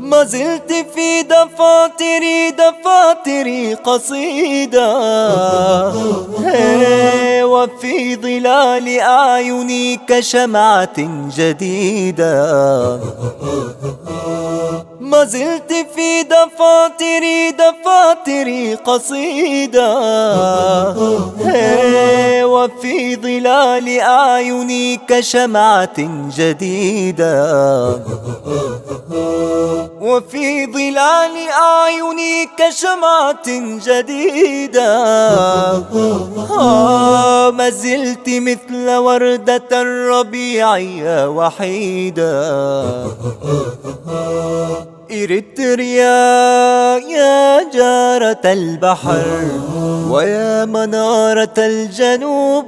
ما زلت في دفاتري قصيدة، وفي ظلال أعيني كشمعة جديدة. ما زلت في دفاتري قصيدة، وفي ظلال أعيني كشمعة جديدة. وفي ظلال أعيني كشمعة جديدة. ما زلت مثل وردة الربيع وحيدة. إريتريا يا جارة البحر ويا منارة الجنوب.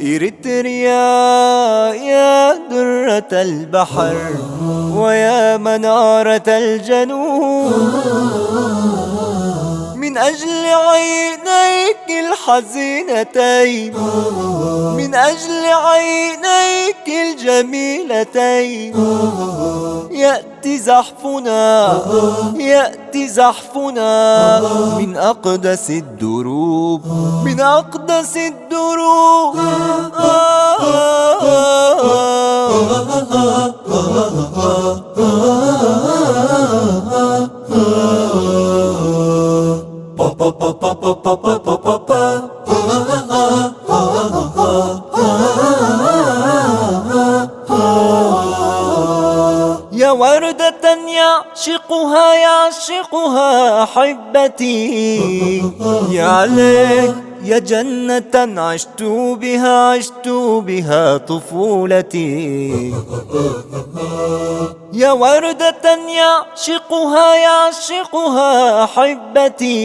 إريتريا يا درة البحر ويا منارة الجنوب. من أجل عينيك الحزينتين، من أجل عينيك الجميلتين، يأتي زحفنا من أقدس الدروب، من أقدس الدروب. يا وردة يعشقها أحبتي، يا عليك يا جنة عشت بها طفولتي. يا وردة يعشقها أحبتي،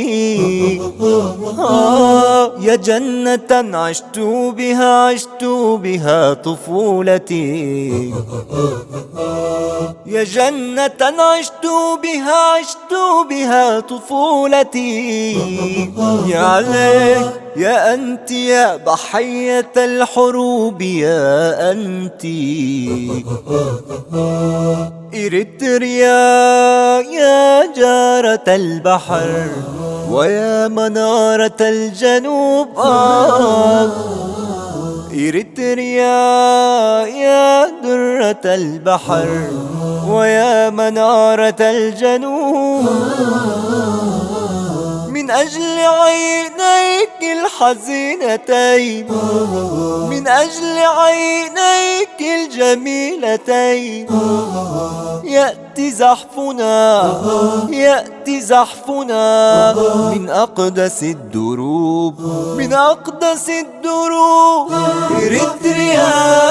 يا جنة عشت بها طفولتي. يا جنة عشت بها طفولتي. يا عليك يا أنت يا ضحية الحروب، يا أنت. إريتريا يا جارة البحر ويا منارة الجنوب. إريتريا يا درة البحر ويا منارة الجنوب. من أجل عينيك الحزينتين، من أجل عينيك الجميلتين، يأتي زحفنا من أقدس الدروب، من أقدس الدروب. إريتريا